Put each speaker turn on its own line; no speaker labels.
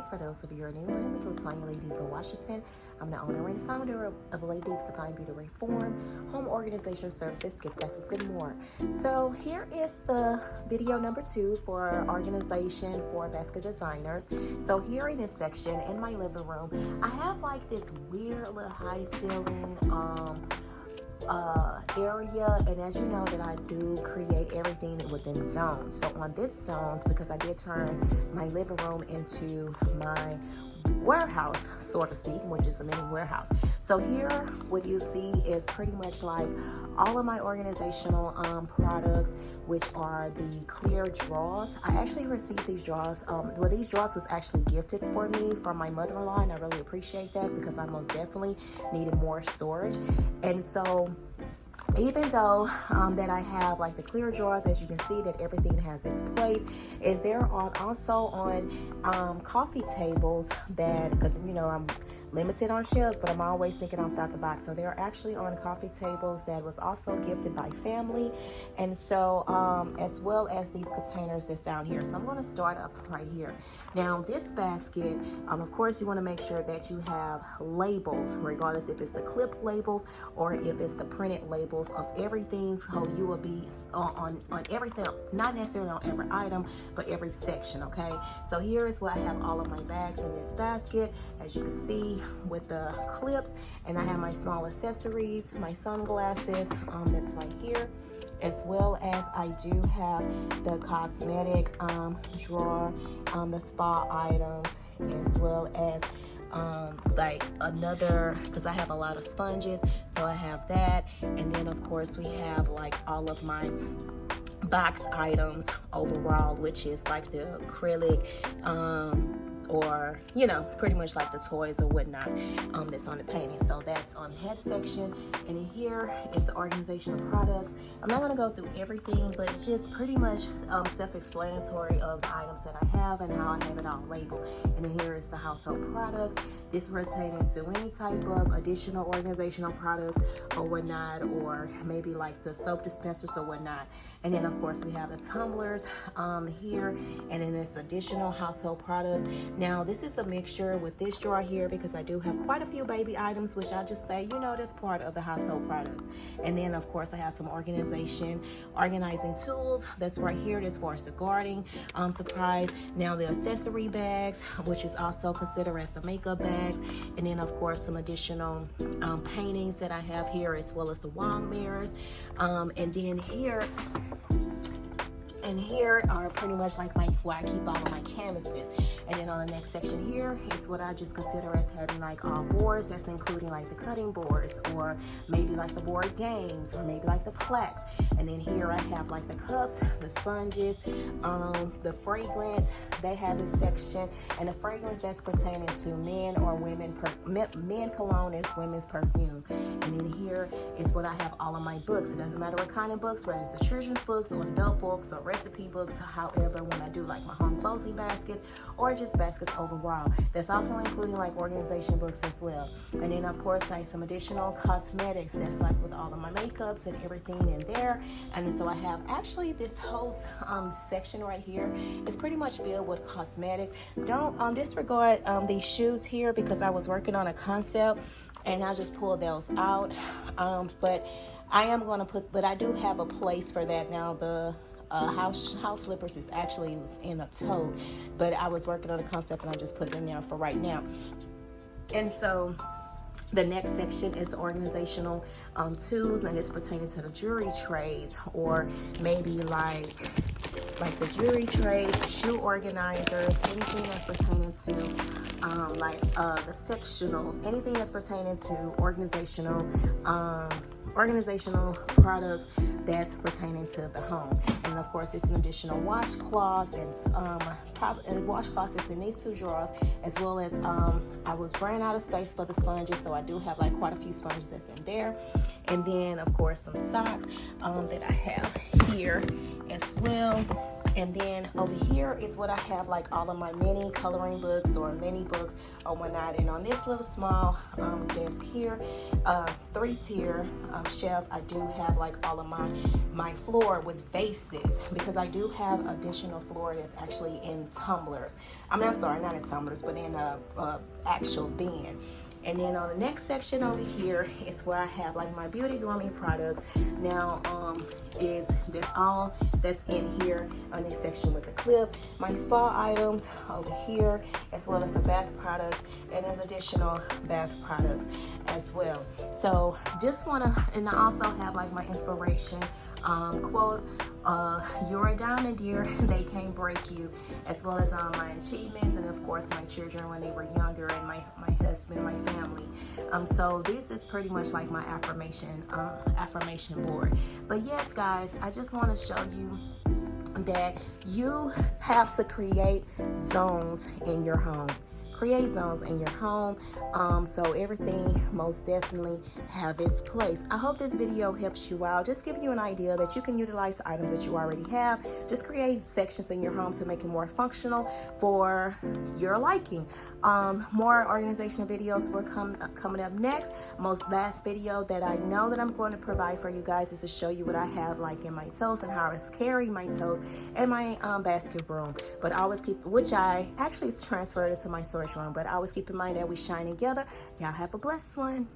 For those of you who are new, my name is Latanya Lady Diva Washington. I'm the owner and founder of Lady Diva's Divine Beauty Reform, Home Organization Services, Gift Baskets, and more. So here is the video number 2 for organization for basket designers. So here in this section, in my living room, I have like this weird little high ceiling area, and as you know that I do create everything within zones. So on this zones, because I did turn my living room into my warehouse, so to speak, which is a mini warehouse. So here what you see is pretty much like all of my organizational products, which are the clear drawers. I actually received these drawers. Well, these drawers was actually gifted for me from my mother-in-law, and I really appreciate that because I most definitely needed more storage. And so even though that I have like the clear drawers, as you can see that everything has its place, is there also on coffee tables that, because you know I'm limited on shelves, but I'm always thinking outside the box. So they're actually on coffee tables that was also gifted by family, and so as well as these containers that's down here. So I'm going to start up right here. Now this basket, of course you want to make sure that you have labels, regardless if it's the clip labels or if it's the printed labels of everything, so you will be on everything, not necessarily on every item, but every section. Okay, so here is what I have all of my bags in this basket, as you can see, with the clips, and I have my small accessories, my sunglasses, that's right here, as well as I do have the cosmetic drawer, the spa items, as well as like another, because I have a lot of sponges, so I have that. And then of course we have like all of my box items overall, which is like the acrylic or you know, pretty much like the toys or whatnot that's on the painting. So that's on the head section, and in here is the organizational products. I'm not going to go through everything, but it's just pretty much self-explanatory of the items that I have and how I have it all labeled. And then here is the household products. This pertaining to any type of additional organizational products or whatnot, or maybe like the soap dispensers or whatnot. And then of course we have the tumblers here, and then it's additional household products. Now this is a mixture with this drawer here, because I do have quite a few baby items, which I just say, you know, that's part of the household products. And then of course I have some organizing tools that's right here, that's for the gardening supplies. Now the accessory bags, which is also considered as the makeup bags, and then of course some additional paintings that I have here, as well as the wall mirrors, and then here are pretty much like where I keep all of my canvases. And then on the next section here is what I just consider as having like boards, that's including like the cutting boards, or maybe like the board games, or maybe like the plaques. And then here I have like the cups, the sponges, the fragrance, they have this section, and the fragrance that's pertaining to men or women, men cologne is women's perfume. And then here is what I have all of my books. It doesn't matter what kind of books, whether it's the children's books or adult books or recipe books. However, when I do like my home closing baskets or just baskets overall, that's also including like organization books as well. And then of course like some additional cosmetics, that's like with all of my makeups and everything in there. And then so I have actually this whole section right here is pretty much filled with cosmetics. Don't disregard these shoes here, because I was working on a concept and I just pulled those out, but I am going to put, but I do have a place for that now. The house slippers is actually in a tote, but I was working on a concept and I just put it in there for right now. And so the next section is the organizational tools, and it's pertaining to the jewelry trays, or maybe like the jewelry trays, shoe organizers, anything that's pertaining to the sectionals, anything that's pertaining to organizational products that's pertaining to the home. And of course it's an additional washcloths and washcloths that's in these 2 drawers, as well as I was running out of space for the sponges, so I do have like quite a few sponges that's in there. And then of course some socks that I have here as well. And then over here is what I have, like all of my mini coloring books or mini books or whatnot. And on this little small desk here, 3-tier shelf, I do have like all of my floor with vases, because I do have additional floor that's actually in tumblers. I'm sorry, not in tumblers, but in a actual bin. And then on the next section over here is where I have like my beauty grooming products. Now is this all that's in here on this section with the clip. My spa items over here, as well as the bath products and then additional bath products as well. So just and I also have like my inspiration quote, you're a diamond, dear, they can't break you, as well as my achievements, and of course my children when they were younger, and my husband, my family. So this is pretty much like my affirmation board. But yes, guys, I just want to show you that you have to create zones in your home. Create zones in your home, so everything most definitely have its place. I hope this video helps you out. Just give you an idea that you can utilize items that you already have. Just create sections in your home to make it more functional for your liking. More organizational videos will coming up next. Last video that I know that I'm going to provide for you guys is to show you what I have like in my toes and how I carry my toes and my basket room. But always which I actually transferred it to my storage room, but always keep in mind that we shine together. Y'all have a blessed one.